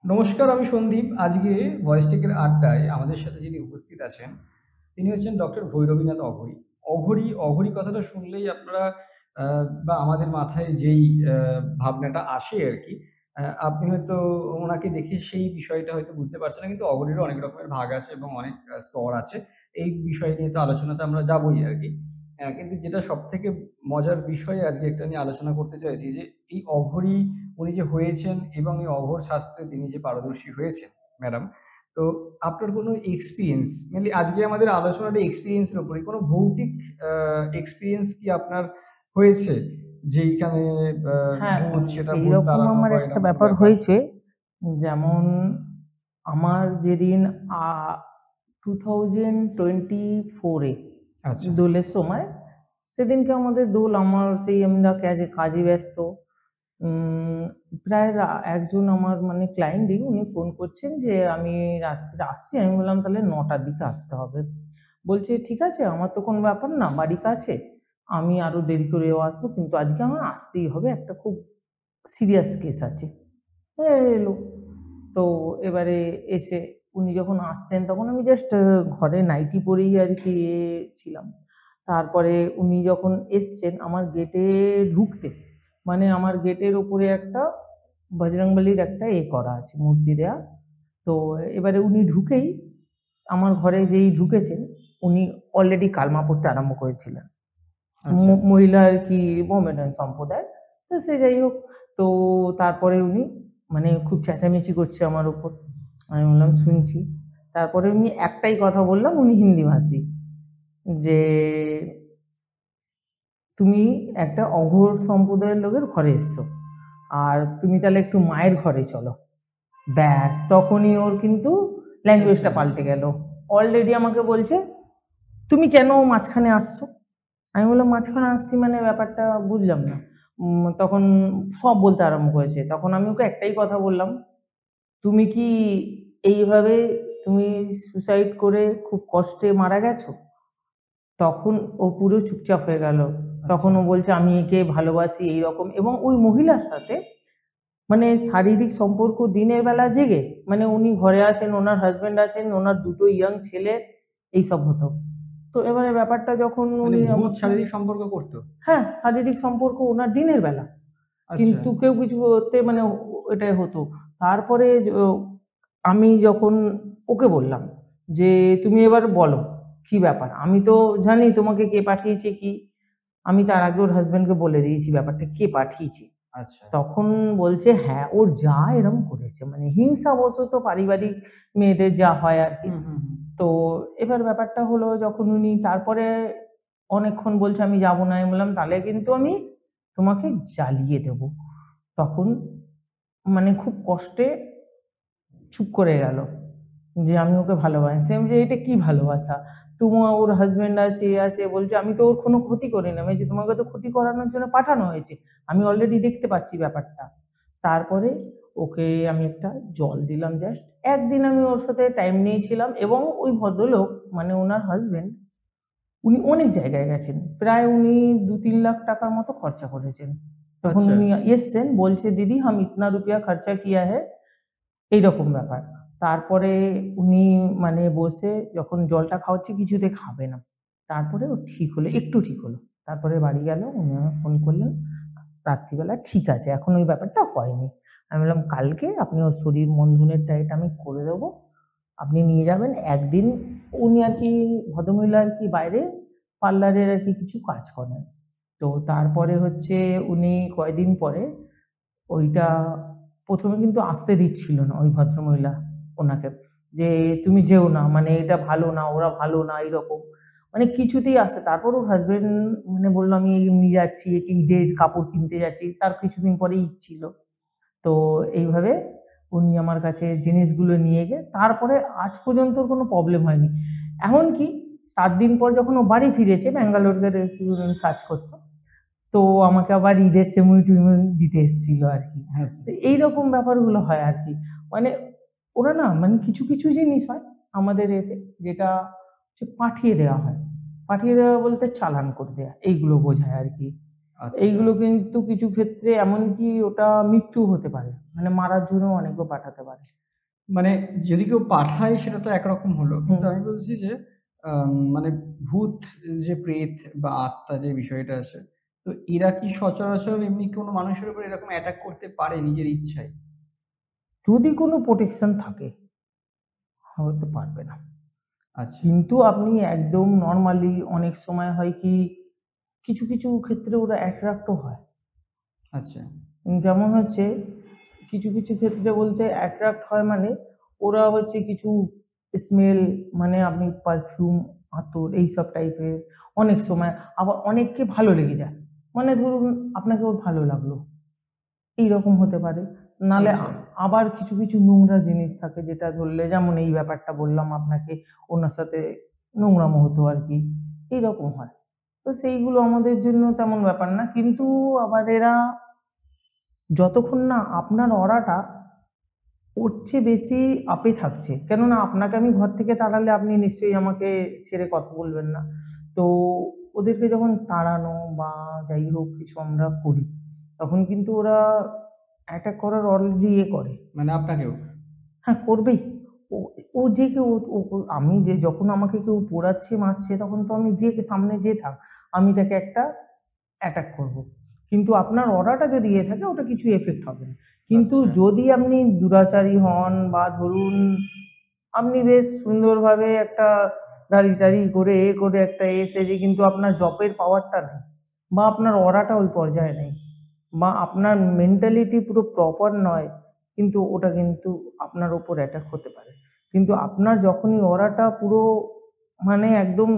নমস্কার, আমি সন্দীপ। আজকে ভয়েস টেকের আড্ডায় আমাদের সাথে যিনি উপস্থিত আছেন, তিনি হচ্ছেন ডক্টর ভৈরবীনাথ অঘরী। অঘরী কথাটা শুনলেই আপনারা বা আমাদের মাথায় যেই ভাবনাটা আসে আরকি, আপনি হয়তো ওনাকে দেখে সেই বিষয়টা হয়তো বুঝতে পারছেন না। কিন্তু অঘরীরও অনেক রকমের ভাগ আছে এবং অনেক স্তর আছে। এই বিষয় নিয়ে তো আলোচনাতে আমরা যাবোই আরকি। কিন্তু যেটা সবথেকে মজার বিষয় আজকে একটা নিয়ে আলোচনা করতে চাইছি যে, এই অঘরী উনি যে হয়েছেন এবং এই অঘোর শাস্ত্রে তিনি যে পারদর্শী হয়েছেন ম্যাডাম, তো আপনার কোনো এক্সপেরিয়েন্স, মেনলি আজকে আমাদের আলোচনাটা এক্সপেরিয়েন্স এর উপরেই, কোনো ভৌতিক এক্সপেরিয়েন্স কি আপনার হয়েছে? যেইখানে হ্যাঁ, ভূত, সেটা ভূত এইরকম তাড়ানো আমার বা একটা এরকম কোনো ব্যাপার ব্যাপার? হয়েছে। যেমন আমার যেদিন আ 2024 এ আচ্ছা, দোলের সময়, সেদিনকে আমাদের দোল, আমার সেই আমরা কাজে কাজে ব্যস্ত। উম প্রায় একজন আমার মানে ক্লায়েন্টই উনি ফোন করছেন যে, "আমি রাত্রে আসছি।" আমি বললাম, "তাহলে ৯টার দিকে আসতে হবে।" বলছে, "ঠিক আছে, আমার তো কোনো ব্যাপার না, বাড়ি কাছে। আমি আরো দেরি করেও আসবো। কিন্তু আজকে আমার আসতেই হবে। একটা খুব সিরিয়াস কেস আছে।" এলো। তো এবারে এসে উনি যখন আসছেন তখন আমি জাস্ট ঘরে নাইটি পরেই আরকি ছিলাম। তারপরে উনি যখন এসছেন আমার গেটে ঢুকতে, মানে আমার গেটের উপরে একটা বজরংবলীর একটা করা আছে, মূর্তি দেয়া। তো এবারে উনি ঢুকেই, আমার ঘরে যেই ঢুকেছেন, উনি অলরেডি কালমা পড়তে আরম্ভ করেছিলেন। আচ্ছা। মহিলা আরকি মোহামেডান সম্প্রদায়। তো সে যাই হোক। তো তারপরে উনি মানে খুব চেঁচামেচি করছে আমার উপর। আমি বললাম, "শুনছি।" তারপরে আমি একটাই কথা বললাম, উনি হিন্দি ভাষী, যে, "তুমি একটা অঘোর সম্প্রদায়ের লোকের ঘরে এসছো। আর তুমি তাহলে একটু মায়ের ঘরে চলো।" ব্যাস! তখনই ওর কিন্তু আচ্ছা, ল্যাঙ্গুয়েজটা পাল্টে গেল। অলরেডি আমাকে বলছে, "তুমি কেন মাঝখানে আসছো?" আমি বললাম, "মাঝখানে আসছি মানে?" ব্যাপারটা বুঝলাম না। তখন সব বলতে আরম্ভ করেছে। তখন আমি ওকে একটাই কথা বললাম, "তুমি কি এইভাবে তুমি সুসাইড করে খুব কষ্টে মারা গেছো?" তখন ও পুরো চুপচাপ হয়ে গেল। তখন আচ্ছা, ও বলছে, "আমি একে ভালোবাসি," এইরকম, এবং ওই মহিলার সাথে মানে শারীরিক সম্পর্ক দিনের বেলা জেগে, মানে উনি ঘরে আছেন, ওনার হাসব্যান্ড আছেন, ওনার ২ টো ইয়ং ছেলে, এইসব হতো। তো এবারে ব্যাপারটা যখন মানে উনি ভূত আমাকে, শারীরিক সম্পর্ক করতো? হ্যাঁ, শারীরিক সম্পর্ক উনার দিনের বেলা। আচ্ছা, কিন্তু কেউ কিছু করতে মানে এটাই হতো। তারপরে আমি যখন ওকে বললাম যে, "তুমি এবার বলো, কি ব্যাপার? আমি তো জানি তোমাকে কে পাঠিয়েছে কি।" আমি তার আগে ওর হাসব্যান্ডকে বলে দিয়েছি ব্যাপারটা কে পাঠিয়েছে। আচ্ছা। তখন বলছে, "হ্যাঁ, ওর যা এরকম করেছে।" মানে হিংসাবশত পারিবারিক মেয়েদের যা হয় আরকি। হুম, হুম, হুম। তো এবার ব্যাপারটা হলো, যখন উনি তারপরে অনেকক্ষণ বলছে, "আমি যাব না।" আমি বললাম, "তাহলে কিন্তু আমি তোমাকে জ্বালিয়ে দেবো।" তখন মানে খুব কষ্টে চুপ করে গেল। যে আমি ওকে ভালোবাসি। আমি যে, "এটা কি ভালোবাসা? ওর হাসব্যান্ড আছে, এ আছে।" বলছে, "আমি তো ওর কোনো ক্ষতি করিনি।" আমি বলছি, "তোমাকে তো ক্ষতি করানোর জন্য পাঠানো হয়েছে। আমি অলরেডি দেখতে পাচ্ছি ব্যাপারটা।" তারপরে ওকে আমি একটা জল দিলাম জাস্ট। একদিন আমি ওর সাথে টাইম নিয়েছিলাম, এবং ওই ভদ্রলোক মানে উনার হাসব্যান্ড, উনি অনেক জায়গায় গেছেন। প্রায় উনি ২-৩ লাখ টাকার মতো খরচা করেছেন। তখন আচ্ছা, উনি এসছেন, বলছে, "দিদি হাম ইতনা রুপয়া খরচা কিয়া হ্যায়।" এইরকম ব্যাপার। তারপরে উনি মানে বসে যখন জলটা খাওয়াচ্ছি, কিছুতে খাবে না। তারপরে ও ঠিক হলো, একটু ঠিক হলো। তারপরে বাড়ি গেল। উনি আমাকে ফোন করলেন রাত্রিবেলা, "ঠিক আছে, এখন ওই ব্যাপারটা হয়নি।" আমি বললাম, "কালকে আপনি ওর শরীর মন্থনের ডায়েট আমি করে দেবো। আপনি নিয়ে যাবেন।" একদিন উনি আরকি, ভদ্রমহিলা আরকি বাইরে পার্লারের আরকি কিছু কাজ করেন। তো তারপরে হচ্ছে উনি কয়দিন পরে ওইটা ১ম এ কিন্তু আসতে দিচ্ছিল না ওই ভদ্রমহিলা ওনাকে। যে, "তুমি যেও না, মানে এটা ভালো না, ওরা ভালো না," এরকম। মানে কিছুতেই আসতে, তারপর ওর হাসব্যান্ড মানে বলল, "আমি এমনি যাচ্ছি, ঈদের কাপড় কিনতে যাচ্ছি।" তার কিছুদিন পরেই ঈদ ছিল। তো এইভাবে উনি আমার কাছে জিনিসগুলো নিয়ে গিয়ে তারপরে আজ পর্যন্ত ওর কোনো প্রবলেম হয়নি। এমনকি ৭ দিন পর যখন ও বাড়ি ফিরেছে, ব্যাঙ্গালোরে উনি কাজ করত। তো আমাকে আবার ঈদের সেমুই-টেমুই দিতে এসেছিল আরকি। আচ্ছা, তো আচ্ছা। এইরকম ব্যাপারগুলো হয় আরকি। মানে ওরা না মানে কিছু, কিছু জিনিস হয় আমাদের এতে, যেটা হচ্ছে পাঠিয়ে দেওয়া হয়। পাঠিয়ে দেওয়া বলতে চালান করে দেয়া, এইগুলো বোঝায় আরকি। আচ্ছা। এইগুলো কিন্তু কিছু ক্ষেত্রে এমনকি ওটা মৃত্যু হতে পারে। মানে মারার জন্য অনেকেও পাঠাতে পারে। মানে যদি কেউ পাঠায় সেটা তো একরকম হলো। কিন্তু হুম। আমি বলছি যে মানে ভূত যে প্রেত বা আত্মা যে বিষয়টা আছে, তো এরা কি সচরাচর এমনি কোনো মানুষের উপর এরকম অ্যাটাক করতে পারে নিজের ইচ্ছায়? যদি কোনো প্রোটেকশন থাকে হয়তো পারবে না। আচ্ছা, কিন্তু আপনি একদম নরমালি অনেক সময় হয় কি কিছু ক্ষেত্রে ওরা অ্যাট্রাক্টও হয়। আচ্ছা, যেমন হচ্ছে কিছু ক্ষেত্রে বলতে অ্যাট্রাক্ট হয় মানে ওরা হচ্ছে কিছু স্মেল মানে আপনি পারফিউম, আতর এইসব টাইপের অনেক সময় আবার অনেককে ভালো লেগে যায়। মানে ধরুন আপনাকে ওর ভালো লাগলো। এইরকম হতে পারে। নাহলে আচ্ছা, আবার কিছু নোংরা জিনিস থাকে যেটা ধরলে যেমন এই ব্যাপারটা বললাম আপনাকে ওনার সাথে নোংরামো হতো আরকি। এইরকম হয়। তো সেইগুলো আমাদের জন্য তেমন ব্যাপার না। কিন্তু আবার এরা যতক্ষণ না আপনার অরাটা ওর চেয়ে বেশি আপে থাকছে। কেননা আপনাকে আমি ঘর থেকে তাড়ালে আপনি নিশ্চয়ই আমাকে ছেড়ে কথা বলবেন না। তো ওদেরকে যখন তাড়ানো বা যাই হোক কিছু আমরা করি, তখন কিন্তু ওরা অ্যাটাক করার অলরেডি করে। মানে আপনাকেও? হ্যাঁ, করবেই। ও ও যে কেউ ও ও আমি যে যখন আমাকে কেউ পোড়াচ্ছে, মারছে তখন তো আমি যে সামনে যে থাক, আমি তাকে একটা অ্যাটাক করব। কিন্তু আপনার অরাটা যদি থাকে ওটা কিছু এফেক্ট হবে না। কিন্তু আচ্ছা, যদি আপনি দুরাচারী হন বা ধরুন আপনি বেশ সুন্দরভাবে একটা দাড়ি-টাড়ি করে করে একটা সেজে কিন্তু আপনার জপের পাওয়ারটা নেই বা আপনার অরাটা ওই পর্যায়ে নেই বা আপনার মেন্টালিটি পুরো প্রপার নয়, কিন্তু ওটা কিন্তু আপনার উপর অ্যাটাক হতে পারে। কিন্তু আপনার যখনই অরাটা পুরো মানে একদম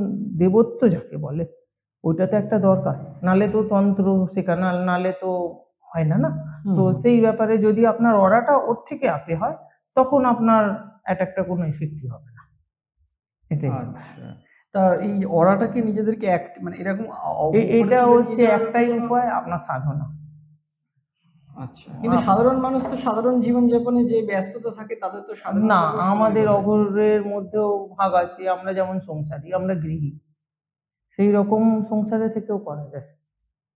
দেবত্ব যাকে বলে, ওইটা তো একটা দরকার। নালে তো তন্ত্র শেখা নালে তো হয় না, না? হুম, তো হুম। সেই ব্যাপারে যদি আপনার অরাটা ওর থেকে আপে হয়, তখন আপনার অ্যাটাকটা কোনো ইফেক্টই হবে না। এটাই ব্যাপার। আচ্ছা। তা এই অরাটাকে নিজেদেরকে মানে এরকম উপরে এটা তুলে নিয়ে হচ্ছে যাওয়ার কি একটাই কোনো উপায় আপনার সাধনা। আচ্ছা। কিন্তু আপ সাধারণ মানুষ তো সাধারণ জীবনযাপনে যে ব্যস্ততা থাকে তাদের তো সাধনা না, করবার সময় আমাদের কোথায়? অঘোরের মধ্যেও ভাগ আছে। আমরা যেমন সংসারী, আমরা গৃহী। সেইরকম সংসারে থেকেও করা যায়।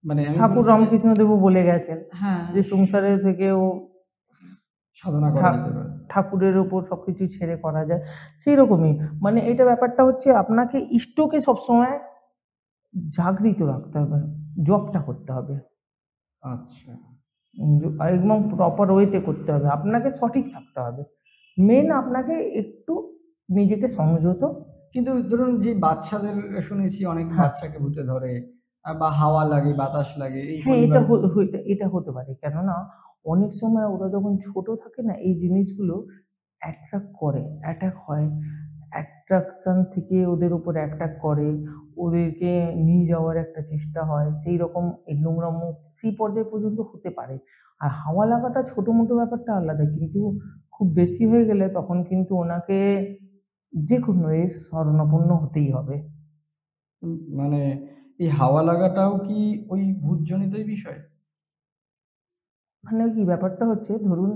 মানে আমি ঠাকুর বলছি যে রামকৃষ্ণদেবও বলে গেছেন হ্যাঁ, যে সংসারে থেকেও সাধনা করা ঠা যেতে পারে। ঠাকুরের উপর সবকিছু ছেড়ে করা যায়। সেইরকমই মানে এটা ব্যাপারটা হচ্ছে আপনাকে ইষ্টকে সবসময় জাগৃত রাখতে হবে। জপটা করতে হবে। আচ্ছা। একদম প্রপার ওয়েতে করতে হবে। আপনাকে সঠিক থাকতে হবে। মেইন আপনাকে একটু নিজেকে সংযত। কিন্তু ধরুন যে বাচ্চাদের শুনেছি অনেক হ্যাঁ, বাচ্চাকে ভূতে ধরে বা হাওয়া লাগে, বাতাস লাগে, এই হ্যাঁ, এটা শনিবার এটা হতে পারে। কেননা অনেক সময় ওরা যখন ছোট থাকে না এই জিনিসগুলো অ্যাট্রাক্ট করে, অ্যাটাক হয়। অ্যাট্রাকশন থেকে ওদের উপর অ্যাটাক করে, ওদেরকে নিয়ে যাওয়ার একটা চেষ্টা হয়। সেইরকম এই নোংরামো সেই পর্যায় পর্যন্ত হতে পারে। আর হাওয়া লাগাটা ছোট-মোটো ব্যাপারটা আলাদা। কিন্তু খুব বেশি হয়ে গেলে তখন কিন্তু ওনাকে যেকোনো এর শরণাপন্ন হতেই হবে। মানে এই হাওয়া লাগাটাও কি ওই ভূতজনিতই বিষয়? মানে কি ব্যাপারটা হচ্ছে ধরুন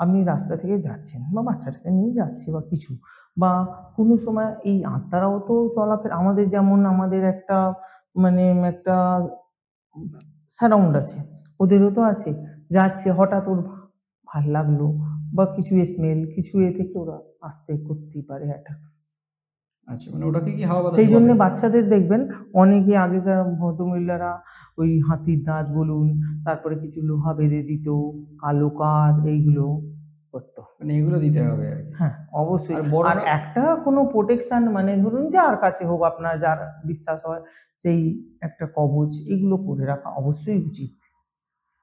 আপনি রাস্তা থেকে যাচ্ছেন বা বাচ্চাটাকে নিয়ে যাচ্ছে বা কিছু বা কোনো সময় এই আত্মারাও তো চলাফেরা আমাদের যেমন আমাদের একটা মানে একটা সারাউন্ড আছে ওদেরও তো আছে যাচ্ছে হঠাৎ ওর ভাল লাগলো বা কিছু স্মেল কিছু থেকে ওরা আসতে করতেই পারে এটা। আচ্ছা, মানে ওটাকে কি হাওয়া বাতাস সেই বলে? জন্যে বাচ্চাদের দেখবেন অনেকে আগেকার ভদ্রমহিলারা ওই হাতির দাঁত বলুন, তারপরে কিছু লোহা বেঁধে দিত, কালো কাঠ এইগুলো করত। মানে এগুলো দিতে হবে আরকি। হ্যাঁ, অবশ্যই। আর আর বড়রা একটা কোনো প্রোটেকশন মানে ধরুন যার কাছে হোক আপনার যার বিশ্বাস হয় সেই একটা কবচ এগুলো করে রাখা অবশ্যই উচিত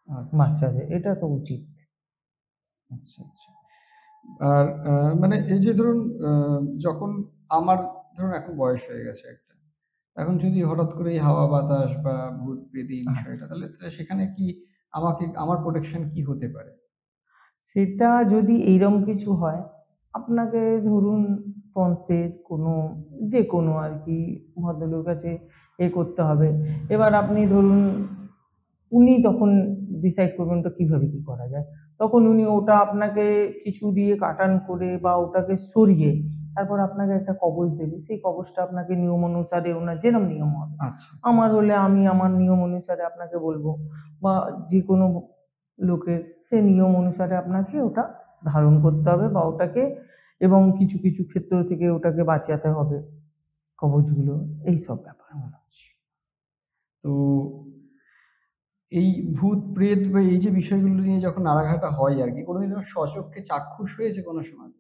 আচ্ছা, বাচ্চাদের। এটা তো উচিত। আচ্ছা, আচ্ছা। আর মানে এই যে ধরুন আ যখন আমার ধরুন এখন বয়স হয়ে গেছে একটা। এখন যদি হঠাৎ করে এই হাওয়া বাতাস বা ভূত-প্রেত এই বিষয়টা আচ্ছা। তাহলে সেখানে কি আমার প্রোটেকশন কি হতে পারে? সেটা যদি এইরকম কিছু হয়, আপনাকে ধরুন তন্ত্রের কোনো যেকোনো আরকি ভদ্রলোকের কাছে করতে হবে। এবার আপনি ধরুন উনি তখন ডিসাইড করবেন ওটা কিভাবে কি করা যায়। তখন উনি ওটা আপনাকে কিছু দিয়ে কাটান করে বা ওটাকে সরিয়ে তারপর আপনাকে একটা কবজ দেবে। সেই কবজটা আপনাকে নিয়ম অনুসারে ওনার যেরকম নিয়ম হবে। আচ্ছা, আমার হলে আমি আমার নিয়ম অনুসারে আপনাকে বলবো, বা যেকোনো লোকের সে নিয়ম অনুসারে আপনাকে ওটা ধারণ করতে হবে বা ওটাকে, এবং কিছু, কিছু ক্ষেত্র থেকে ওটাকে বাঁচাতে হবে কবচগুলো, এইসব ব্যাপার। আচ্ছা। তো এই ভূত, প্রেত বা এই যে বিষয়গুলো নিয়ে যখন নাড়াঘাটা হয় আরকি, কোনোদিনও স্বচক্ষে চাক্ষুষ হয়েছে কোনো সময়?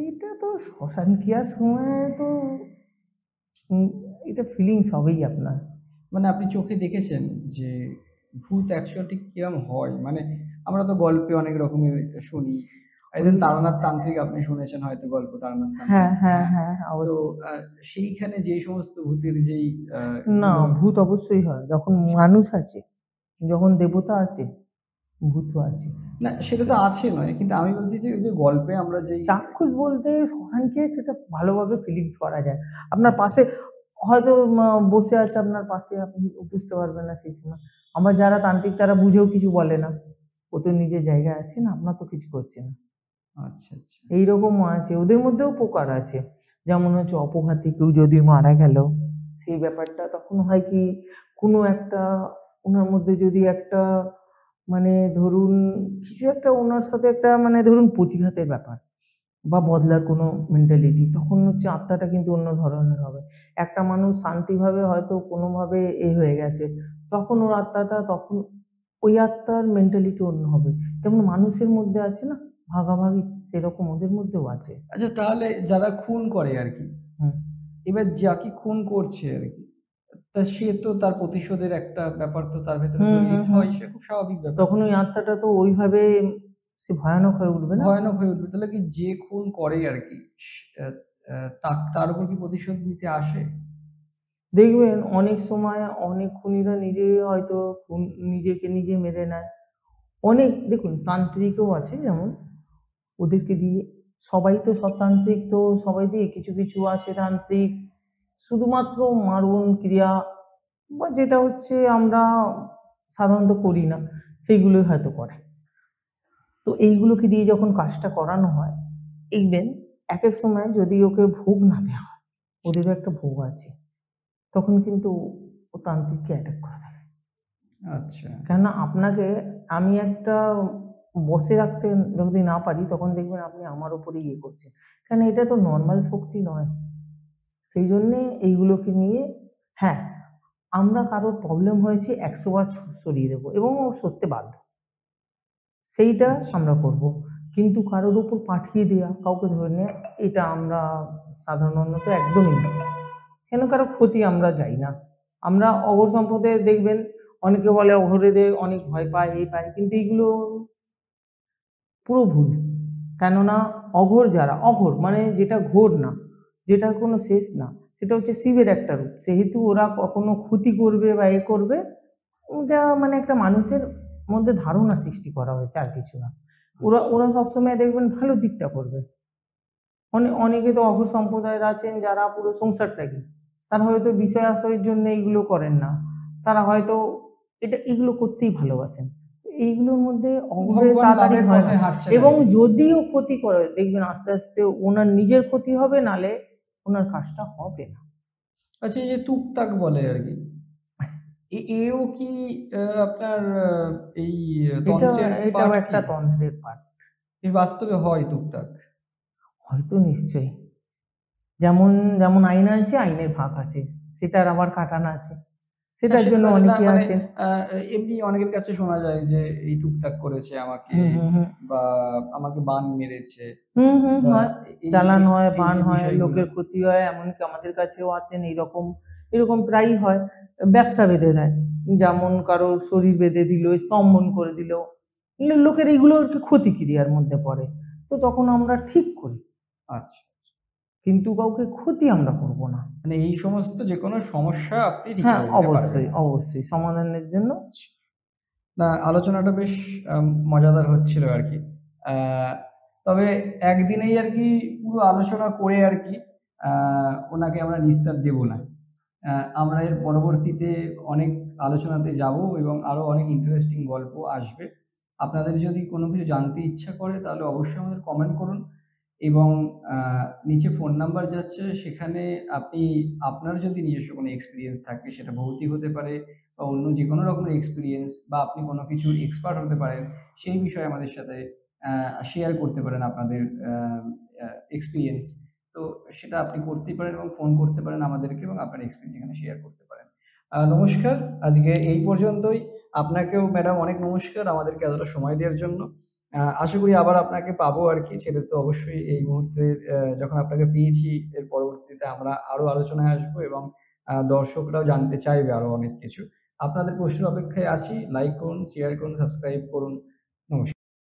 এটা তো শ্মশান ক্রিয়ার সময় তো উম এটা ফিলিংস হবেই আপনার। মানে আপনি চোখে দেখেছেন যে ভূত অ্যাকচুয়ালি ঠিক কিরম হয়? মানে আমরা তো গল্পে অনেক রকমের শুনি। ওই একদিন তারানাথ তান্ত্রিক আপনি শুনেছেন হয়তো গল্প তারানাথ হ্যাঁ, তান্ত্রিক। হ্যাঁ, হ্যাঁ। হ্যাঁ, তো অবশ্যই। আ সেইখানে যেই সমস্ত ভূতের যেই না, গুলো ভূত অবশ্যই হয়। যখন মানুষ আছে, যখন দেবতা আছে, ভূতও আছে। না সেটা তো আছে নয়। কিন্তু আমি বলছি যে ওই যে গল্পে আমরা যেই চাক্ষুষ বলতে শ্মশানকে সেটা ভালোভাবে ফিলিংস করা যায়। আপনার আচ্ছা, পাশে হয়তো বসে আছে আপনার পাশে, আপনি বুঝতে পারবেন না সেই সময়। আবার যারা তান্ত্রিক তারা বুঝেও কিছু বলে না। ও তো নিজের জায়গায় আছে না, আপনার তো কিছু করছে না। আচ্ছা, আচ্ছা। এইরকমও আছে। ওদের মধ্যেও প্রকার আছে। যেমন হচ্ছে অপঘাতে কেউ যদি মারা গেল, সেই ব্যাপারটা তখন হয় কি, কোনো একটা উনার মধ্যে যদি একটা মানে ধরুন কিছু একটা উনার সাথে একটা মানে ধরুন প্রতিঘাতের ব্যাপার বা বদলার কোনো মেন্টালিটি, তখন হচ্ছে আত্মাটা কিন্তু অন্য ধরনের হবে। একটা মানুষ শান্তিভাবে হয়তো কোনোভাবে হয়ে গেছে, তখন ওর আত্মাটা তখন ওই আত্মার মেন্টালিটি অন্য হবে। যেমন মানুষের মধ্যে আছে না ভাগাভাগি, সেরকম ওদের মধ্যেও আছে। আচ্ছা তাহলে যারা খুন করে আরকি, হুম। এবার যাকে খুন করছে আরকি, তা সে তো তার প্রতিশোধের একটা ব্যাপার তো তার ভেতরে হুম, তৈরি হুম, হুম। হয়, সে খুব স্বাভাবিক ব্যাপার। তখন ওই আত্মাটা তো ওইভাবে সে ভয়ানক হয়ে উঠবে না? ভয়ানক হয়ে উঠবে। তাহলে কি যে খুন করে আরকি অ্যা তার উপর কি প্রতিশোধ নিতে আসে? দেখবেন অনেক সময় অনেক খুনিরা নিজেই হয়তো নিজেকে নিজে মেরে নেয়। অনেক দেখুন তান্ত্রিকও আছে যেমন, ওদেরকে দিয়ে সবাই তো সব তান্ত্রিক তো সবাই দিয়ে কিছু, কিছু আছে তান্ত্রিক শুধুমাত্র মারণ ক্রিয়া বা যেটা হচ্ছে আমরা সাধারণত করি না, সেইগুলোই হয়তো করে। তো এইগুলোকে দিয়ে যখন কাজটা করানো হয়, দেখবেন একেক সময় যদি ওকে ভোগ না দেয়া হয়, ওদেরও একটা ভোগ আছে। তখন কিন্তু ও তান্ত্রিককে অ্যাটাক করে দেবে। আচ্ছা, কেননা আপনাকে আমি একটা বশে রাখতে যদি না পারি, তখন দেখবেন আপনি আমার উপরে করছেন। কেন এটা তো নরমাল শক্তি নয়। সেই জন্যে এইগুলোকে নিয়ে হ্যাঁ, আমরা কারোর প্রবলেম হয়েছে ১০০ বার সরিয়ে দেব এবং ও সরতে বাধ্য। সেইটা আচ্ছা। আমরা করব। কিন্তু কারোর উপর পাঠিয়ে দেয়া, কাউকে ধরে নেয়া, এটা আমরা সাধারণত একদমই না। কেন কারো ক্ষতি আমরা চাই না। আমরা অঘোর সম্পদে দেখবেন অনেকে বলে অঘোরেদের অনেক ভয় পায়, এই পায়। কিন্তু এইগুলো পুরো ভুল। কেননা অঘোর যারা, অঘোর মানে যেটা ঘোর না, যেটার কোনো শেষ না, সেটা হচ্ছে শিবের একটা রূপ। সেহেতু ওরা কখনো ক্ষতি করবে বা করবে, ওটা মানে একটা মানুষের মধ্যে ধারণা সৃষ্টি করা হয়েছে, আর কিছু না। ওরা আচ্ছা, ওরা সবসময় দেখবেন ভালো দিকটা করবে। অনেকে তো অঘোর সম্প্রদায়ের আছেন যারা পুরো সংসারটাকে, তারা হয়তো বিষয় আশয়ের জন্য এইগুলো করেন না। তারা হয়তো এগুলো করতেই ভালোবাসেন। এইগুলোর মধ্যে অঘোরের ভগবান তাড়াতাড়ি লাভের হয় পথে না। হাঁটছেন এবং আরকি। যদিও ক্ষতি করে দেখবেন আস্তে, আস্তে ওনার নিজের ক্ষতি হবে, নালে ওনার কাজটা হবে না। আচ্ছা এই যে তুকতাক বলে আরকি, এও কি আপনার এই এটাও তন্ত্রের এটাও পার্ট একটা কি? তন্ত্রের পার্ট। বাস্তবে হয় তুকতাক? হয়তো নিশ্চয়ই। যেমন, যেমন আইন আছে, আইনের ভাগ আছে। সেটার আবার কাটান আছে। হ্যাঁ, সেটার সেটা জন্য তো আছে। না অনেকে মানে আছেন। আ এমনি অনেকের কাছে শোনা যায় যে এই টুকটাক করেছে আমাকে হুম, হুম, হুম। বা আমাকে বান মেরেছে হুম, হুম, বা হয়। এই যে চালান হয়, এই বান যে হয়, বিষয়গুলো। লোকের ক্ষতি হয়। এমনকি আমাদের কাছেও আছেন এইরকম, এরকম প্রায়ই হয়। ব্যবসা বেঁধে দেয়। যেমন কারোর শরীর বেঁধে দিল, স্তম্ভন করে দিল। লোকের এইগুলো আরকি ক্ষতি ক্রিয়ার মধ্যে পড়ে। তো তখন আমরা ঠিক করি। আচ্ছা। কিন্তু কাউকে ক্ষতি আমরা করব না। মানে এই সমস্ত যেকোনো সমস্যা আপনি ঠিক হ্যাঁ, করে দিতে পারবেন। অবশ্যই, অবশ্যই। সমাধানের জন্য আচ্ছা। না আলোচনাটা বেশ মজাদার হচ্ছিল আরকি। আ তবে একদিনেই আরকি পুরো আলোচনা করে আরকি আ ওনাকে আমরা নিস্তার দেব না। আ আমরা এর পরবর্তীতে অনেক আলোচনাতে যাবো এবং আরো অনেক ইন্টারেস্টিং গল্প আসবে। আপনাদের যদি কোনো কিছু জানতে ইচ্ছা করে তাহলে অবশ্যই আমাদের কমেন্ট করুন এবং আ নিচে ফোন নাম্বার যাচ্ছে সেখানে আপনি আপনার যদি নিজস্ব কোনো এক্সপেরিয়েন্স থাকে সেটা ভৌতিক হতে পারে বা অন্য যেকোনো রকমের এক্সপেরিয়েন্স বা আপনি কোনো কিছুর এক্সপার্ট হতে পারেন, সেই বিষয়ে আমাদের সাথে আ শেয়ার করতে পারেন আপনাদের আ আ এক্সপেরিয়েন্স। তো সেটা আপনি করতেই পারেন এবং ফোন করতে পারেন আমাদেরকে এবং আপনার এক্সপেরিয়েন্স এখানে শেয়ার করতে পারেন। নমস্কার, আজকে এই পর্যন্তই। আপনাকেও ম্যাডাম অনেক নমস্কার আমাদেরকে এতটা সময় দেওয়ার জন্য। আশা করি আবার আপনাকে পাবো আরকি। সেটা তো অবশ্যই এই মুহূর্তে যখন আপনাকে পেয়েছি এর পরবর্তীতে আমরা আরো আলোচনায় আসবো এবং দর্শকরাও জানতে চাইবে আরো অনেক কিছু। আপনাদের প্রশ্নের অপেক্ষায় আছি। লাইক করুন, শেয়ার করুন, সাবস্ক্রাইব করুন।